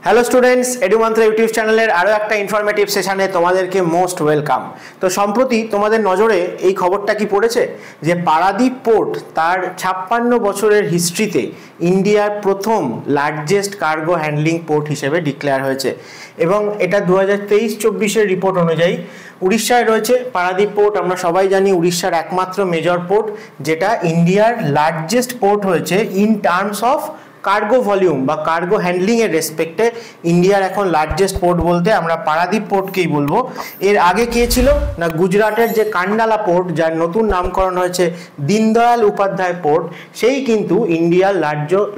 Hello students, এডুমান্ত্রা YouTube চ্যানেলের আরও একটা ইনফরমেটিভ সেশনে তোমাদেরকে মোস্ট ওয়েলকাম। তো সম্প্রতি তোমাদের নজরে এই খবরটা কি পড়েছে যে পারাদীপ পোর্ট তার 56 বছরের হিস্ট্রিতে ইন্ডিয়ার প্রথম লার্জেস্ট কার্গো হ্যান্ডলিং পোর্ট হিসেবে ডিক্লেয়ার হয়েছে এবং এটা 2023-24 রিপোর্ট অনুযায়ী উড়িষ্যায় রয়েছে পারাদীপ পোর্ট। আমরা সবাই জানি উড়িষ্যার একমাত্র মেজর পোর্ট, যেটা ইন্ডিয়ার লার্জেস্ট পোর্ট হয়েছে in terms of cargo volume বা কার্গো হ্যান্ডলিং এর রেসপেক্টে। ইন্ডিয়ার এখন লার্জেস্ট পোর্ট বলতে আমরা পারাদীপ পোর্টকেই বলবো। এর আগে কে ছিল না, গুজরাটের যে কান্ডালা পোর্ট, যার নতুন নামকরণ হয়েছে দীনদয়াল উপাধ্যায় পোর্ট, সেই কিন্তু ইন্ডিয়ার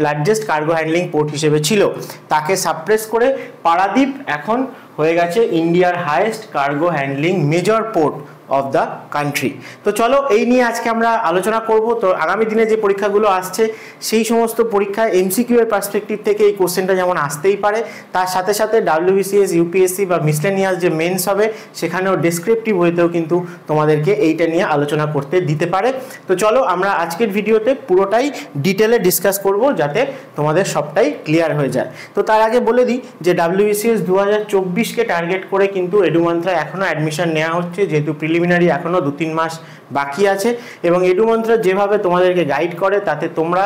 লার্জেস্ট কার্গো হ্যান্ডলিং পোর্ট হিসেবে ছিল। তাকে সাপ্রেস করে পারাদীপ এখন হয়ে গেছে ইন্ডিয়ার highest cargo handling major port of the country. তো চলো এই নিয়ে আজকে আমরা আলোচনা করব। তো আগামী দিনে যে পরীক্ষাগুলো আসছে সেই সমস্ত পরীক্ষায় এমসিকিউ এর পার্সপেক্টিভ থেকে এই কোশ্চেনটা যেমন আসতেই পারে, তার সাথে সাথে ডাব্লিউবিসিএস, ইউপিএসসি বা মিসলেনিয়াস যে মেন্স হবে সেখানেও ডেসক্রিপটিভ ওয়েতেও কিন্তু তোমাদেরকে এইটা নিয়ে আলোচনা করতে দিতে পারে। তো চলো আমরা আজকের ভিডিওতে পুরোটাই ডিটেলে ডিসকাস করব যাতে তোমাদের সবটাই ক্লিয়ার হয়ে যায়। তো তার আগে বলে দিই যে ডাব্লিউবিসিএস 2024কে টার্গেট করে কিন্তু এডুমান্ত্রা এখনও অ্যাডমিশন নেওয়া হচ্ছে, যেহেতু প্রিলিমিনারি এখনও 2-3 মাস বাকি আছে এবং এডুমান্ত্রা যেভাবে তোমাদেরকে গাইড করে তাতে তোমরা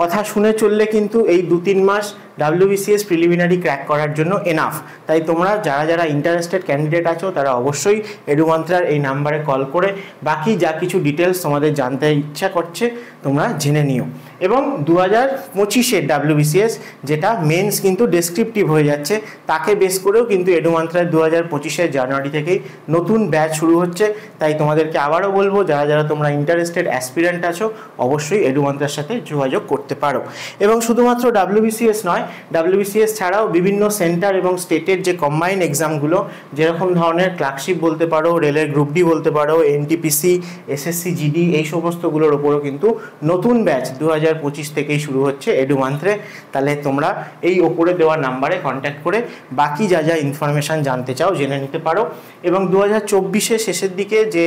কথা শুনে চললে কিন্তু এই 2-3 মাস ডাব্লিউবিসিএস প্রিলিমিনারি ক্র্যাক করার জন্য এনাফ। তাই তোমরা যারা যারা ইন্টারেস্টেড ক্যান্ডিডেট আছো তারা অবশ্যই এডুমান্ত্রার এই নাম্বারে কল করে বাকি যা কিছু ডিটেলস তোমাদের জানতে ইচ্ছা করছে তোমরা জেনে নিও। এবং 2025-এর ডাব্লিউবিসিএস যেটা মেন্স কিন্তু ডেসক্রিপটিভ হয়ে যাচ্ছে, তাকে বেস করেও কিন্তু এডুমান্ত্রার 2025-এর জানুয়ারি থেকেই নতুন ব্যাচ শুরু হচ্ছে। তাই তোমাদেরকে আবারও বলবো, যারা যারা তোমরা ইন্টারেস্টেড অ্যাসপিরেন্ট আছো অবশ্যই এডুমান্ত্রার সাথে যোগাযোগ করতে পারো। এবং শুধুমাত্র ডাব্লিউবিসিএস নয়, ডাব্লিউবিসিএস ছাড়াও বিভিন্ন সেন্টার এবং স্টেটের যে কম্বাইন্ড এক্সামগুলো, যেরকম ধরনের ক্লার্কশিপ বলতে পারো, রেলের গ্রুপ ডি বলতে পারো, এনটিপিসি, এসএসসি জিডি, এই সমস্তগুলোর ওপরও কিন্তু নতুন ব্যাচ 2025 থেকেই শুরু হচ্ছে এডুমান্ত্রে। তাহলে তোমরা এই ওপরে দেওয়া নাম্বারে কন্ট্যাক্ট করে বাকি যা যা ইনফরমেশান জানতে চাও জেনে নিতে পারো। এবং 2024-এর শেষের দিকে যে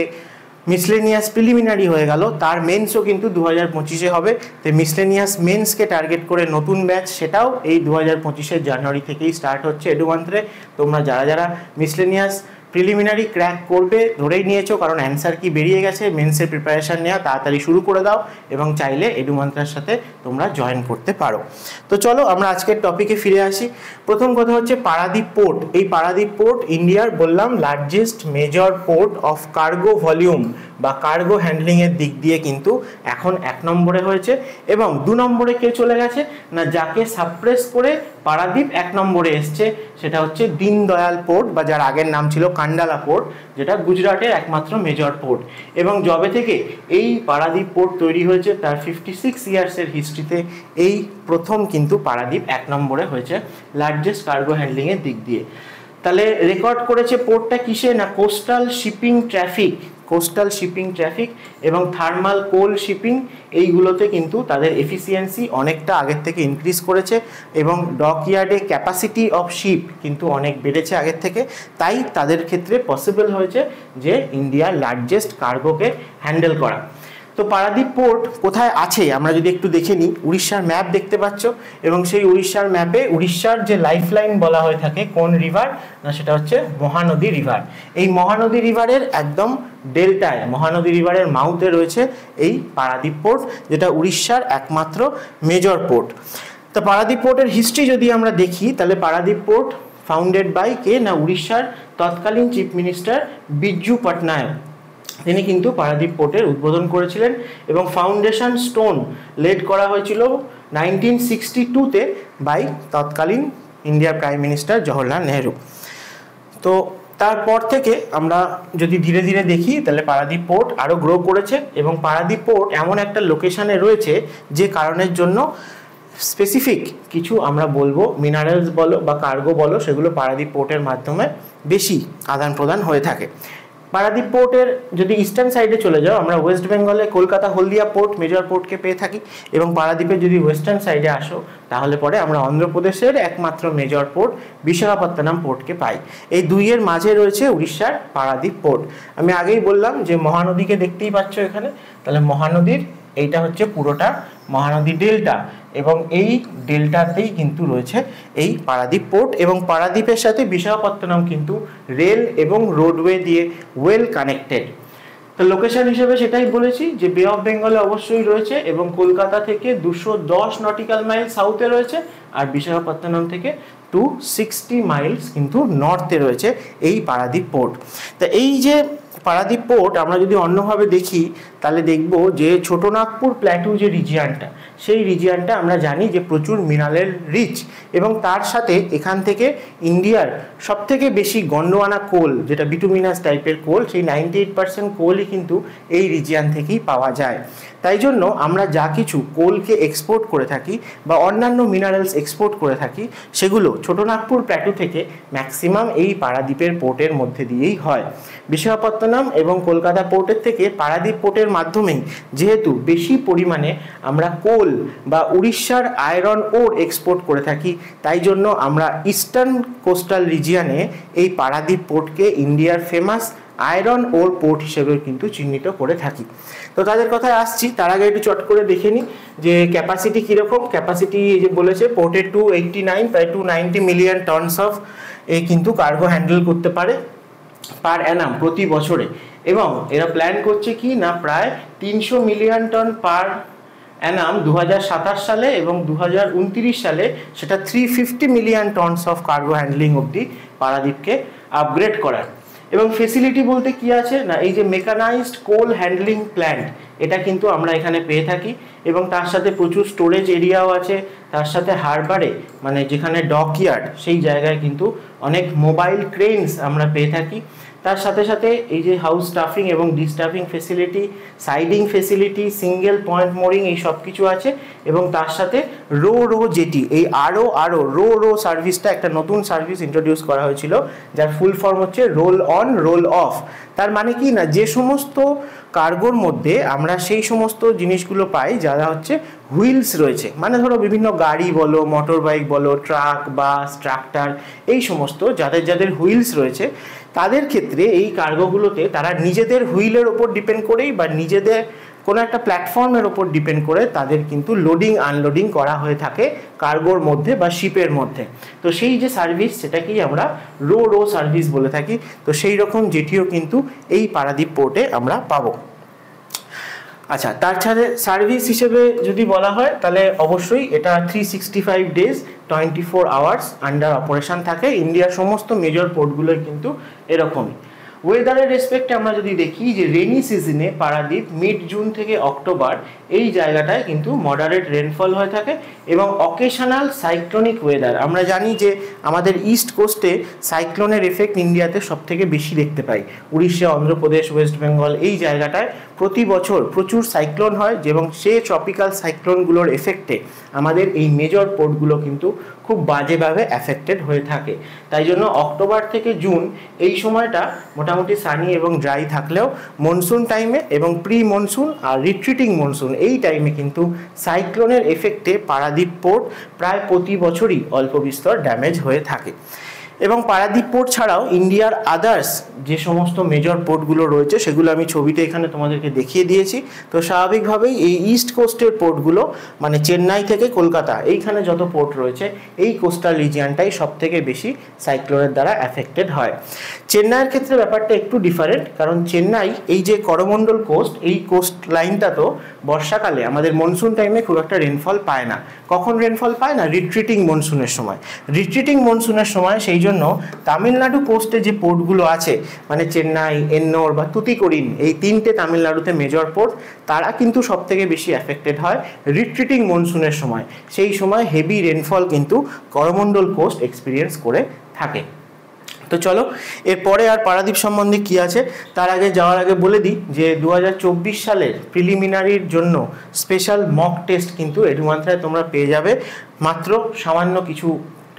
মিসলেনিয়াস প্রিলিমিনারি হয়ে গেল, তার মেন্সও কিন্তু 2025-এ হবে। তো মিসলেনিয়াস মেন্সকে টার্গেট করে নতুন ব্যাচ, সেটাও এই 2025-এর জানুয়ারি থেকেই স্টার্ট হচ্ছে এডুমান্ত্রে। তোমরা যারা যারা মিসলেনিয়াস প্রিলিমিনারি ক্র্যাক করবে ধরেই নিয়েছো, কারণ অ্যান্সার কি বেরিয়ে গেছে, মেন্সের প্রিপারেশান নেওয়া তাড়াতাড়ি শুরু করে দাও এবং চাইলে এডুমান্ত্রার সাথে তোমরা জয়েন করতে পারো। তো চলো আমরা আজকের টপিকে ফিরে আসি। প্রথম কথা হচ্ছে পারাদীপ পোর্ট। এই পারাদীপ পোর্ট ইন্ডিয়ার বললাম largest major port of cargo volume বা কার্গো হ্যান্ডলিংয়ের দিক দিয়ে কিন্তু এখন 1 নম্বরে হয়েছে। এবং 2 নম্বরে কে চলে গেছে না, যাকে সাপ্রেস করে পারাদীপ 1 নম্বরে এসছে, সেটা হচ্ছে দীনদয়াল পোর্ট বা যার আগের নাম ছিল কান্ডালা পোর্ট, যেটা গুজরাটের একমাত্র মেজর পোর্ট। এবং যবে থেকে এই পারাদীপ পোর্ট তৈরি হয়েছে তার 56 ইয়ার্সের হিস্ট্রিতে এই প্রথম কিন্তু পারাদীপ 1 নম্বরে হয়েছে লার্জেস্ট কার্গো হ্যান্ডলিংয়ের দিক দিয়ে। তাহলে রেকর্ড করেছে পোর্টটা কিসে না, কোস্টাল শিপিং ট্রাফিক এবং থার্মাল কোল শিপিং, এইগুলোতে কিন্তু তাদের এফিসিয়েন্সি অনেকটা আগের থেকে ইনক্রিজ করেছে এবং ডকইয়ার্ডে ক্যাপাসিটি অফ শিপ কিন্তু অনেক বেড়েছে আগের থেকে। তাই তাদের ক্ষেত্রে পসিবল হয়েছে যে ইন্ডিয়ার লার্জেস্ট কার্গোকে হ্যান্ডেল করা। তো পারাদীপ পোর্ট কোথায় আছে আমরা যদি একটু দেখে নিই, উড়িষ্যার ম্যাপ দেখতে পাচ্ছ এবং সেই উড়িষ্যার ম্যাপে উড়িষ্যার যে লাইফলাইন বলা হয়ে থাকে কোন রিভার না, সেটা হচ্ছে মহানদী রিভার। এই মহানদী রিভারের একদম ডেল্টায়, মহানদী রিভারের মাউথে রয়েছে এই পারাদীপ পোর্ট, যেটা উড়িষ্যার একমাত্র মেজর পোর্ট। তো পারাদীপ পোর্টের হিস্ট্রি যদি আমরা দেখি, তাহলে পারাদীপ পোর্ট ফাউন্ডেড বাই কে না, উড়িষ্যার তৎকালীন চিফ মিনিস্টার বিজু পটনায়ক। তিনি কিন্তু পারাদীপ পোর্টের উদ্বোধন করেছিলেন এবং ফাউন্ডেশন স্টোন লেড করা হয়েছিল 1962-তে বাই তৎকালীন ইন্ডিয়ার প্রাইম মিনিস্টার জওহরলাল নেহরু। তো তারপর থেকে আমরা যদি ধীরে ধীরে দেখি, তাহলে পারাদীপ পোর্ট আরও গ্রো করেছে এবং পারাদীপ পোর্ট এমন একটা লোকেশানে রয়েছে যে কারণের জন্য স্পেসিফিক কিছু আমরা বলবো মিনারেলস বলো বা কার্গো বলো, সেগুলো পারাদীপ পোর্টের মাধ্যমে বেশি আদান প্রদান হয়ে থাকে। পারাদীপ পোর্টের যদি ইস্টার্ন সাইডে চলে যাও, আমরা ওয়েস্ট বেঙ্গলে কলকাতা হলদিয়া পোর্ট মেজর পোর্টকে পেয়ে থাকি এবং পারাদীপের যদি ওয়েস্টার্ন সাইডে আসো তাহলে পরে আমরা অন্ধ্রপ্রদেশের একমাত্র মেজর পোর্ট বিশাখাপত্তনম পোর্টকে পাই। এই দুইয়ের মাঝে রয়েছে উড়িষ্যার পারাদীপ পোর্ট। আমি আগেই বললাম যে মহানদীকে দেখতেই পাচ্ছ এখানে, তাহলে মহানদীর এইটা হচ্ছে পুরোটা মহানদী ডেল্টা এবং এই ডেল্টাতেই কিন্তু রয়েছে এই পারাদ্বীপ পোর্ট এবং পারাদ্বীপের সাথে বিশাখাপত্তনম কিন্তু রেল এবং রোডওয়ে দিয়ে ওয়েল কানেক্টেড। তো লোকেশন হিসেবে সেটাই বলেছি যে বে অফ বেঙ্গলে অবশ্যই রয়েছে এবং কলকাতা থেকে 210 নটিক্যাল মাইল সাউথে রয়েছে আর বিশাখাপত্তনম থেকে 260 মাইলস কিন্তু নর্থে রয়েছে এই পারাদ্বীপ পোর্ট। তা এই যে পারাদ্বীপ পোর্ট আমরা যদি অন্যভাবে দেখি তাহলে দেখব যে ছোটনাগপুর প্ল্যাটু যে রিজিয়ানটা সেই রিজিয়ানটা আমরা জানি যে প্রচুর মিনারেল রিচ এবং তার সাথে এখান থেকে ইন্ডিয়ার সবথেকে বেশি গন্ডোয়ানা কোল যেটা বিটুমিনাস টাইপের কোল সেই 98% কোলই কিন্তু এই রিজিয়ান থেকেই পাওয়া যায়। তাই জন্য আমরা যা কিছু কোলকে এক্সপোর্ট করে থাকি বা অন্যান্য মিনারেলস এক্সপোর্ট করে থাকি সেগুলো ছোটনাগপুর প্ল্যাটু থেকে ম্যাক্সিমাম এই পারাদ্বীপের পোর্টের মধ্যে দিয়েই হয়। বিশাখাপত্তনম এবং কলকাতা পোর্টের থেকে পারাদ্বীপ পোর্টের মাধ্যমেই যেহেতু বেশি পরিমাণে আমরা কোল বা উড়িষ্যার আয়রন ওর এক্সপোর্ট করে থাকি তাই জন্য আমরা ইস্টার্ন কোস্টাল রিজিয়ানে এই পারাদ্বীপ পোর্টকে ইন্ডিয়ার ফেমাস আয়রন ওর পোর্ট হিসেবে কিন্তু চিহ্নিত করে থাকি। তো তাদের কথায় আসছি, তার আগে একটু চট করে দেখে নিই যে ক্যাপাসিটি কীরকম। ক্যাপাসিটি যে বলেছে পোর্টের 289 প্রায় 290 মিলিয়ন টনস অফ কিন্তু কার্গো হ্যান্ডেল করতে পারে পার অ্যানাম প্রতি বছরে এবং এরা প্ল্যান করছে কি না প্রায় 300 মিলিয়ন টন পার অ্যানাম 2027 সালে এবং 2029 সালে সেটা 350 million tonnes of cargo handling অবধি পারাদ্বীপকে আপগ্রেড করার। এবং ফেসিলিটি বলতে কি আছে না এই যে মেকানাইজড কোল হ্যান্ডলিং প্ল্যান্ট এটা কিন্তু আমরা এখানে পেয়ে থাকি এবং তার সাথে প্রচুর স্টোরেজ এরিয়াও আছে, তার সাথে হারবারে মানে যেখানে ডকইয়ার্ড সেই জায়গায় কিন্তু অনেক মোবাইল ক্রেনস আমরা পেয়ে থাকি। তার সাথে সাথে এই যে হাউস স্টাফিং এবং destuffing facility, siding facility, single point mooring এই সব কিছু আছে এবং তার সাথে রো জেটি এই রো সার্ভিসটা একটা নতুন সার্ভিস ইন্ট্রোডিউস করা হয়েছিল যার ফুল ফর্ম হচ্ছে রোল অন রোল অফ। তার মানে কি না যে সমস্ত কার্গোর মধ্যে আমরা সেই সমস্ত জিনিসগুলো পাই যারা হচ্ছে হুইলস রয়েছে, মানে ধরো বিভিন্ন গাড়ি বলো, মোটর বাইক বলো, ট্রাক, বাস, ট্রাক্টর এই সমস্ত যাদের হুইলস রয়েছে তাদের ক্ষেত্রে এই কার্গোগুলোতে তারা নিজেদের হুইলের ওপর ডিপেন্ড করেই বা নিজেদের কোনো একটা প্ল্যাটফর্মের ওপর ডিপেন্ড করে তাদের কিন্তু লোডিং আনলোডিং করা হয়ে থাকে কার্গোর মধ্যে বা শিপের মধ্যে। তো সেই যে সার্ভিস সেটাকেই আমরা রো সার্ভিস বলে থাকি। তো সেই রকম যেটিও কিন্তু এই পারাদ্বীপ পোর্টে আমরা পাবো। আচ্ছা, তার সাথে সার্ভিস হিসেবে যদি বলা হয় তাহলে অবশ্যই এটা 365 ডেজ 24 আওয়ার্স আন্ডার অপারেশন থাকে। ইন্ডিয়ার সমস্ত মেজর পোর্টগুলোই কিন্তু এরকমই। ওয়েদারের রেসপেক্টে আমরা যদি দেখি যে রেনি সিজনে পারাদ্বীপ মিড জুন থেকে অক্টোবর এই জায়গাটায় কিন্তু মডারেট রেনফল হয়ে থাকে এবং অকেশনাল সাইক্লোনিক ওয়েদার। আমরা জানি যে আমাদের ইস্ট কোস্টে সাইক্লোনের এফেক্ট ইন্ডিয়াতে সব থেকে বেশি দেখতে পাই। উড়িষ্যা, অন্ধ্রপ্রদেশ, ওয়েস্ট বেঙ্গল এই জায়গাটায় প্রতি বছর প্রচুর সাইক্লোন হয় এবং সেই ট্রপিক্যাল সাইক্লোনগুলোর এফেক্টে আমাদের এই মেজর পোর্টগুলো কিন্তু খুব বাজেভাবে অ্যাফেক্টেড হয়ে থাকে। তাই জন্য অক্টোবর থেকে জুন এই সময়টা মোটামুটি সানি এবং ড্রাই থাকলেও মনসুন টাইমে এবং প্রি মনসুন আর রিট্রিটিং মনসুন এই টাইমে কিন্তু সাইক্লোনের এফেক্টে পারাদ্বীপ পোর্ট প্রায় প্রতি বছরই অল্প বিস্তর ড্যামেজ হয়ে থাকে। এবং পারাদ্বীপ পোর্ট ছাড়াও ইন্ডিয়ার আদার্স যে সমস্ত মেজর পোর্টগুলো রয়েছে সেগুলো আমি ছবিতে এখানে তোমাদেরকে দেখিয়ে দিয়েছি। তো স্বাভাবিকভাবেই এই ইস্ট কোস্টের পোর্টগুলো মানে চেন্নাই থেকে কলকাতা এইখানে যত পোর্ট রয়েছে এই কোস্টাল রিজিয়ানটাই সব থেকে বেশি সাইক্লোনের দ্বারা অ্যাফেক্টেড হয়। চেন্নাইয়ের ক্ষেত্রে ব্যাপারটা একটু ডিফারেন্ট, কারণ চেন্নাই এই যে করমণ্ডল কোস্ট এই কোস্ট লাইনটা তো বর্ষাকালে আমাদের মনসুন টাইমে খুব একটা রেনফল পায় না। কখন রেনফল পায় না? রিট্রিটিং মনসুনের সময়। রিট্রিটিং মনসুনের সময় সেই জন্য তামিলনাড়ু কোস্টে যে পোর্টগুলো আছে মানে চেন্নাই, এন্নোর বা তুতিকোরিন এই তিনটে তামিলনাড়ুতে মেজর পোর্ট তারা কিন্তু সব থেকে বেশি অ্যাফেক্টেড হয় রিট্রিটিং মনসুনের সময়। সেই সময় হেভি রেনফল কিন্তু করমণ্ডল কোস্ট এক্সপিরিয়েন্স করে থাকে। তো চলো এরপরে আর পারাদ্বীপ সম্বন্ধে কি আছে তার আগে যাওয়ার আগে বলে দিই যে 2024 সালের প্রিলিমিনারির জন্য স্পেশাল মক টেস্ট কিন্তু এডুমান্ত্রায় তোমরা পেয়ে যাবে মাত্র সামান্য কিছু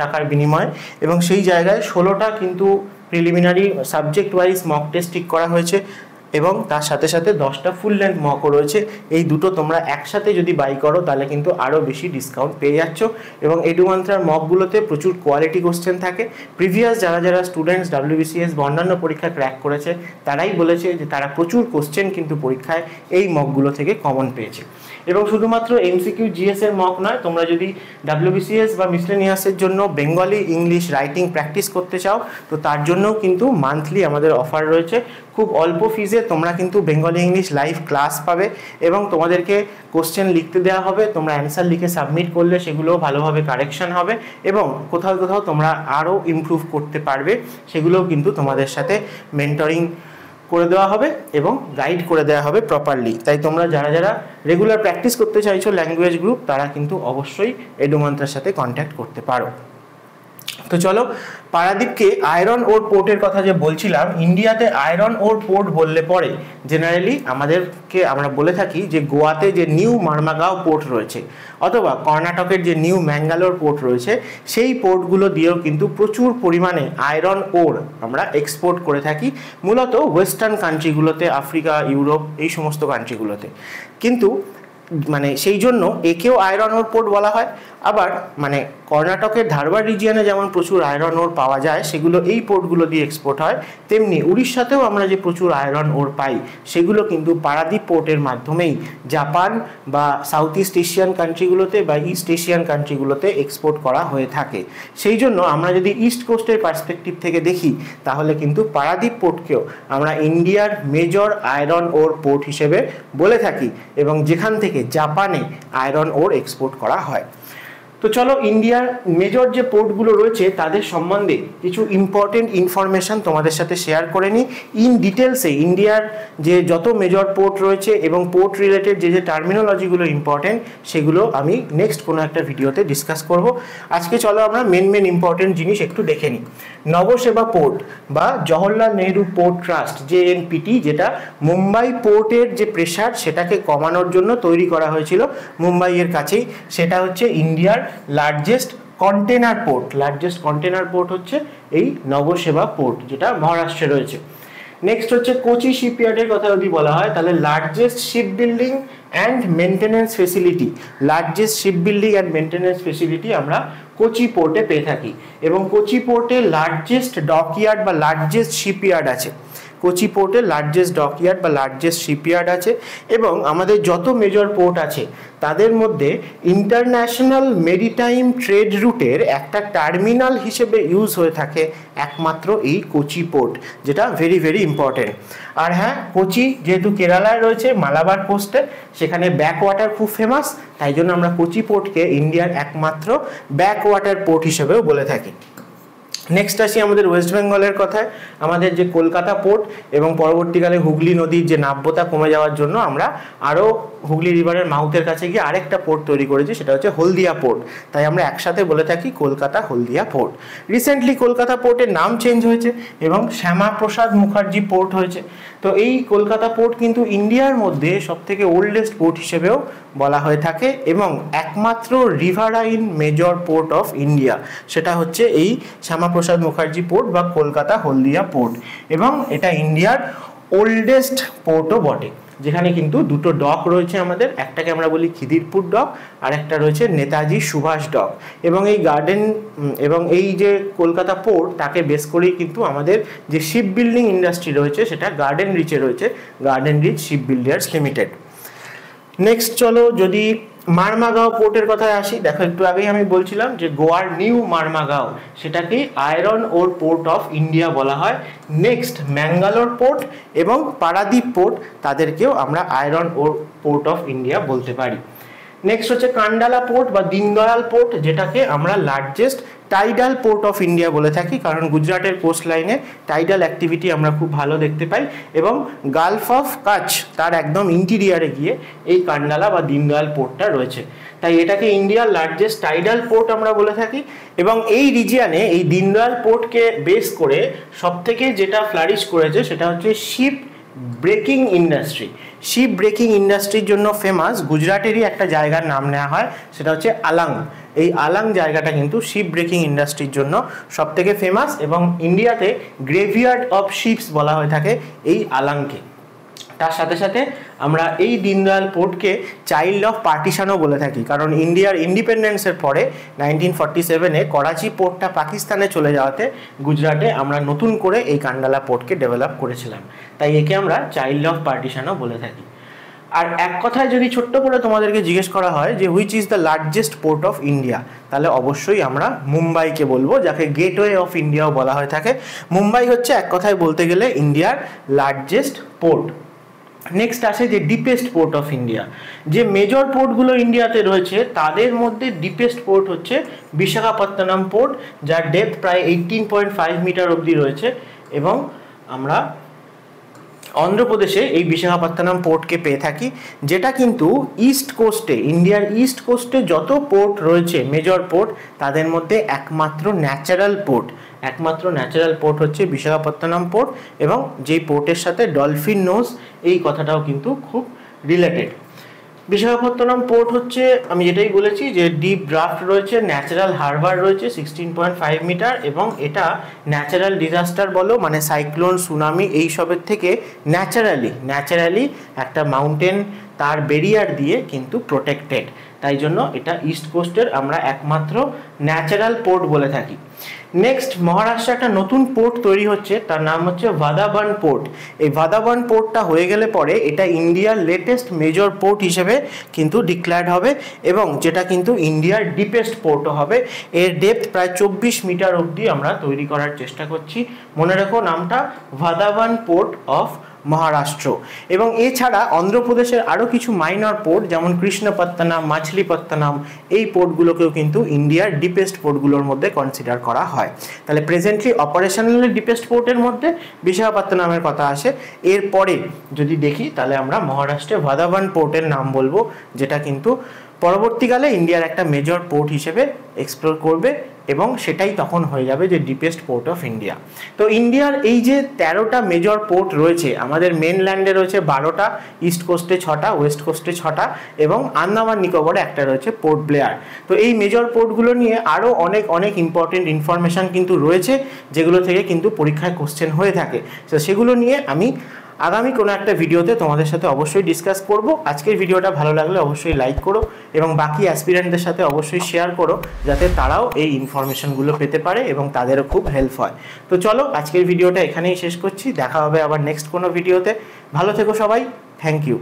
টাকার বিনিময়ে এবং সেই জায়গায় 16টা কিন্তু preliminary subject wise mock test ঠিক করা হয়েছে এবং তার সাথে সাথে 10টা ফুল লেন্থ মকও রয়েছে। এই দুটো তোমরা একসাথে যদি বাই করো তাহলে কিন্তু আরও বেশি ডিসকাউন্ট পেয়ে যাচ্ছ এবং এডুমান্ত্রার মকগুলোতে প্রচুর কোয়ালিটি কোশ্চেন থাকে। প্রিভিয়াস যারা স্টুডেন্টস WBCS বা অন্যান্য পরীক্ষা ক্র্যাক করেছে তারাই বলেছে যে তারা প্রচুর কোশ্চেন কিন্তু পরীক্ষায় এই মকগুলো থেকে কমন পেয়েছে। এবং শুধুমাত্র এমসিকিউ জিএস এর মক নয়, তোমরা যদি ডাব্লিউবিসিএস বা মিসলেনিয়াসের জন্য বেঙ্গলি ইংলিশ রাইটিং প্র্যাকটিস করতে চাও তো তার জন্যও কিন্তু মান্থলি আমাদের অফার রয়েছে। খুব অল্প ফিজে তোমরা কিন্তু বেঙ্গলি ইংলিশ লাইভ ক্লাস পাবে এবং তোমাদেরকে কোশ্চেন লিখতে দেওয়া হবে, তোমরা অ্যান্সার লিখে সাবমিট করলে সেগুলোও ভালোভাবে কারেকশন হবে এবং কোথাও কোথাও তোমরা আরও ইমপ্রুভ করতে পারবে, সেগুলোও কিন্তু তোমাদের সাথে মেন্টরিং করে দেওয়া হবে এবং গাইড করে দেওয়া হবে প্রপারলি। তাই তোমরা যারা যারা রেগুলার প্র্যাকটিস করতে চাইছো ল্যাঙ্গুয়েজ গ্রুপ, তারা কিন্তু অবশ্যই এডুমান্ত্রার সাথে কন্ট্যাক্ট করতে পারো। তো চলো, পারাদীপকে আয়রন ওর পোর্টের কথা যে বলছিলাম, ইন্ডিয়াতে আয়রন ওর পোর্ট বললে পরে জেনারেলি আমরা বলে থাকি যে গোয়াতে যে নিউ মারমাগাঁও পোর্ট রয়েছে অথবা কর্ণাটকের যে নিউ ম্যাঙ্গালোর পোর্ট রয়েছে, সেই পোর্টগুলো দিয়েও কিন্তু প্রচুর পরিমাণে আয়রন ওর আমরা এক্সপোর্ট করে থাকি, মূলত ওয়েস্টার্ন কান্ট্রিগুলোতে, আফ্রিকা, ইউরোপ, এই সমস্ত কান্ট্রিগুলোতে। কিন্তু সেই জন্য একেও আয়রন ওর পোর্ট বলা হয়। আবার কর্ণাটকের ধারবাড় রিজিয়নে যেমন প্রচুর আয়রন ওর পাওয়া যায়, সেগুলো এই পোর্টগুলো দিয়ে এক্সপোর্ট হয়, তেমনি উড়িষ্যাতেও আমরা যে প্রচুর আয়রন ওর পাই সেগুলো কিন্তু পারাদীপ পোর্টের মাধ্যমেই জাপান বা সাউথ ইস্ট এশিয়ান কান্ট্রিগুলোতে বা ইস্ট এশিয়ান কান্ট্রিগুলোতে এক্সপোর্ট করা হয়ে থাকে। সেই জন্য আমরা যদি ইস্ট কোস্টের পার্সপেক্টিভ থেকে দেখি তাহলে কিন্তু পারাদীপ পোর্টকেও আমরা ইন্ডিয়ার মেজর আয়রন ওর পোর্ট হিসেবে বলে থাকি এবং যেখান থেকে জাপানে আয়রন ওর এক্সপোর্ট করা হয়। তো চলো, ইন্ডিয়ার মেজর যে পোর্টগুলো রয়েছে তাদের সম্বন্ধে কিছু ইম্পর্টেন্ট ইনফরমেশন তোমাদের সাথে শেয়ার করে নিই ইন ডিটেলসে। ইন্ডিয়ার যে যত মেজর পোর্ট রয়েছে এবং পোর্ট রিলেটেড যে টার্মিনোলজিগুলো ইম্পর্টেন্ট সেগুলো আমি নেক্সট কোনো একটা ভিডিওতে ডিসকাস করব। আজকে চলো আমরা মেন ইম্পর্টেন্ট জিনিস একটু দেখে নিই। নবসেবা পোর্ট বা Jawaharlal Nehru port trust, JNPT, যেটা মুম্বাই পোর্টের যে প্রেশার সেটাকে কমানোর জন্য তৈরি করা হয়েছিল মুম্বাইয়ের কাছেই, সেটা হচ্ছে ইন্ডিয়ার লার্জেস্ট কন্টেনার পোর্ট হচ্ছে এই নবসেবা পোর্ট, যেটা মহারাষ্ট্রে রয়েছে। নেক্সট হচ্ছে কোচি শিপইয়ার্ডের কথা যদি বলা হয় তাহলে largest ship building and maintenance facility আমরা কোচি পোর্টে পেয়ে থাকি এবং কোচি পোর্টে লার্জেস্ট ডকইয়ার্ড বা লার্জেস্ট শিপইয়ার্ড আছে। কোচি পোর্টে লার্জেস্ট ডকইয়ার্ড বা লার্জেস্ট শিপইয়ার্ড আছে এবং আমাদের যত মেজর পোর্ট আছে তাদের মধ্যে ইন্টারন্যাশনাল মেরিটাইম ট্রেড রুটের একটা টার্মিনাল হিসেবে ইউজ হয়ে থাকে একমাত্র এই কোচি পোর্ট, যেটা ভেরি ভেরি ইম্পর্টেন্ট। আর হ্যাঁ, কোচি যেহেতু কেরালায় রয়েছে মালাবার কোস্টে, সেখানে ব্যাক ওয়াটার খুব ফেমাস, তাই জন্য আমরা কোচি পোর্টকে ইন্ডিয়ার একমাত্র ব্যাক ওয়াটার পোর্ট হিসেবেও বলে থাকি। নেক্সট আসি আমাদের ওয়েস্ট বেঙ্গলের কথায়। আমাদের যে কলকাতা পোর্ট এবং পরবর্তীকালে হুগলি নদীর যে নাব্যতা কমে যাওয়ার জন্য আমরা আরও হুগলি রিভারের মাউথের কাছে গিয়ে আরেকটা পোর্ট তৈরি করেছি, সেটা হচ্ছে হলদিয়া পোর্ট। তাই আমরা একসাথে বলে থাকি কলকাতা হলদিয়া পোর্ট। রিসেন্টলি কলকাতা পোর্টের নাম চেঞ্জ হয়েছে এবং শ্যামাপ্রসাদ মুখার্জি পোর্ট হয়েছে। তো এই কলকাতা পোর্ট কিন্তু ইন্ডিয়ার মধ্যে সবথেকে ওল্ডেস্ট পোর্ট হিসেবেও বলা হয়ে থাকে এবং একমাত্র riverine major port of India, সেটা হচ্ছে এই শ্যামাপ্রসাদ মুখার্জি পোর্ট বা কলকাতা হলদিয়া পোর্ট। এবং এটা ইন্ডিয়ার ওল্ডেস্ট পোর্টও বটে, যেখানে কিন্তু দুটো ডক রয়েছে আমাদের, একটাকে আমরা বলি খিদিরপুর ডক আর একটা রয়েছে নেতাজি সুভাষ ডক। এবং এই যে কলকাতা পোর্ট তাকে বেস করেই কিন্তু আমাদের যে শিপ বিল্ডিং ইন্ডাস্ট্রি রয়েছে সেটা গার্ডেন রিচে রয়েছে, Garden Reach Ship Builders Limited. Next চলো, যদি মারমাগাঁও পোর্টের কথায় আসি, দেখো একটু আগেই আমি বলছিলাম যে গোয়ার নিউ মারমাগাঁও, সেটাকে iron or port of India বলা হয়। নেক্সট ম্যাঙ্গালোর পোর্ট এবং পারাদীপ পোর্ট, তাদেরকেও আমরা iron or port of India বলতে পারি। নেক্সট হচ্ছে কান্ডালা পোর্ট বা দীনদয়াল পোর্ট, যেটাকে আমরা largest tidal port of India বলে থাকি, কারণ গুজরাটের কোস্ট লাইনে টাইডাল অ্যাক্টিভিটি আমরা খুব ভালো দেখতে পাই এবং গালফ অফ কাচ তার একদম ইন্টিরিয়ারে গিয়ে এই কান্ডালা বা দীনদয়াল পোর্টটা রয়েছে। তাই এটাকে ইন্ডিয়ার লার্জেস্ট টাইডাল পোর্ট আমরা বলে থাকি। এবং এই রিজিয়ানে এই দীনদয়াল পোর্টকে বেস করে সবথেকে যেটা ফ্লারিশ করেছে সেটা হচ্ছে শিপ ব্রেকিং ইন্ডাস্ট্রির জন্য ফেমাস গুজরাটেরই একটা জায়গার নাম নেওয়া হয়, সেটা হচ্ছে আলাং। এই আলাং জায়গাটা কিন্তু শিপ ব্রেকিং ইন্ডাস্ট্রির জন্য সবথেকে ফেমাস এবং ইন্ডিয়াতে গ্রেভিয়ার্ড অফ শিপস বলা হয়ে থাকে এই আলাংকে। তার সাথে সাথে আমরা এই দীনদয়াল পোর্টকে চাইল্ড অফ পার্টিশনও বলে থাকি, কারণ ইন্ডিয়ার ইন্ডিপেন্ডেন্সের পরে 1947-এ করাচি পোর্টটা পাকিস্তানে চলে যাওয়াতে গুজরাটে আমরা নতুন করে এই কান্ডালা পোর্টকে ডেভেলপ করেছিলাম, তাই একে আমরা চাইল্ড অফ পার্টিশনও বলে থাকি। আর এক কথায় যদি ছোট্ট করে তোমাদেরকে জিজ্ঞেস করা হয় যে which is the largest port of India, তাহলে অবশ্যই আমরা মুম্বাইকে বলবো, যাকে গেটওয়ে অফ ইন্ডিয়াও বলা হয়ে থাকে। মুম্বাই হচ্ছে এক কথায় বলতে গেলে ইন্ডিয়ার লার্জেস্ট পোর্ট। নেক্সট আসে যে ডিপেস্ট পোর্ট অফ ইন্ডিয়া। যে মেজর পোর্টগুলো ইন্ডিয়াতে রয়েছে তাদের মধ্যে ডিপেস্ট পোর্ট হচ্ছে বিশাখাপত্তনম পোর্ট, যার ডেপথ প্রায় 18.5 মিটার অবধি রয়েছে। এবং আমরা অন্ধ্রপ্রদেশে এই বিশাখাপত্তনম পোর্টকে পেয়ে থাকি, যেটা কিন্তু ইস্ট কোস্টে, ইন্ডিয়ার ইস্ট কোস্টে যত পোর্ট রয়েছে মেজর পোর্ট, তাদের মধ্যে একমাত্র ন্যাচারাল পোর্ট হচ্ছে বিশাখাপত্তনম পোর্ট। এবং যেই পোর্টের সাথে ডলফিন নোজ, এই কথাটাও কিন্তু খুব রিলেটেড। বিশাখাপত্তনম পোর্ট হচ্ছে, আমি যেটাই বলেছি যে ডিপ ড্রাফট রয়েছে, ন্যাচারাল হারবার রয়েছে 16.5 মিটার, এবং এটা ন্যাচারাল ডিজাস্টার বলো মানে সাইক্লোন, সুনামি এইসবের থেকে ন্যাচারালি একটা মাউন্টেন তার বেরিয়ার দিয়ে কিন্তু প্রোটেক্টেড। তাই জন্য এটা ইস্ট কোস্টের আমরা একমাত্র ন্যাচারাল পোর্ট বলে থাকি। নেক্সট মহারাষ্ট্রে একটা নতুন পোর্ট তৈরি হচ্ছে, তার নাম হচ্ছে ভাদাবান পোর্ট। এই ভাদাবান পোর্টটা হয়ে গেলে পরে এটা ইন্ডিয়ার লেটেস্ট মেজর পোর্ট হিসেবে কিন্তু ডিক্লেয়ার্ড হবে, এবং যেটা কিন্তু ইন্ডিয়ার ডিপেস্ট পোর্টও হবে। এর ডেপথ প্রায় 24 মিটার অবধি আমরা তৈরি করার চেষ্টা করছি। মনে রাখো নামটা, ভাদাবান পোর্ট অফ মহারাষ্ট্র। এবং এছাড়া অন্ধ্রপ্রদেশের আরও কিছু মাইনর পোর্ট যেমন কৃষ্ণপত্তনম, মাছলিপত্তনম, এই পোর্টগুলোকেও কিন্তু ইন্ডিয়ার ডিপেস্ট পোর্টগুলোর মধ্যে কনসিডার করা হয়। তাহলে প্রেজেন্টলি অপারেশনাল ডিপেস্ট পোর্টের মধ্যে বিশাখাপত্তনমের কথা আসে। এরপরে যদি দেখি তাহলে আমরা মহারাষ্ট্রে ভাদাবান পোর্টের নাম বলবো, যেটা কিন্তু পরবর্তীকালে ইন্ডিয়ার একটা মেজর পোর্ট হিসেবে এক্সপ্লোর করবে, এবং সেটাই তখন হয়ে যাবে যে ডিপেস্ট পোর্ট অফ ইন্ডিয়া। তো ইন্ডিয়ার এই যে 13টা মেজর পোর্ট রয়েছে, আমাদের মেনল্যান্ডে রয়েছে 12টা, ইস্ট কোস্টে 6টা, ওয়েস্ট কোস্টে 6টা, এবং আন্দামান নিকোবরে একটা রয়েছে পোর্ট ব্লেয়ার। তো এই মেজর পোর্টগুলো নিয়ে আরও অনেক ইম্পর্টেন্ট ইনফরমেশান কিন্তু রয়েছে, যেগুলো থেকে কিন্তু পরীক্ষায় কোশ্চেন হয়ে থাকে। তো সেগুলো নিয়ে আমি আগামী কোনো একটা ভিডিওতে তোমাদের সাথে অবশ্যই ডিসকাস করব। আজকের ভিডিওটা ভালো লাগলে অবশ্যই লাইক করো, এবং বাকি অ্যাসপিরেন্টদের সাথে অবশ্যই শেয়ার করো, যাতে তারাও এই ইনফরমেশনগুলো পেতে পারে এবং তাদেরও খুব হেল্প হয়। তো চলো আজকের ভিডিওটা এখানেই শেষ করছি, দেখা হবে আবার নেক্সট কোনো ভিডিওতে। ভালো থেকো সবাই, থ্যাংক ইউ।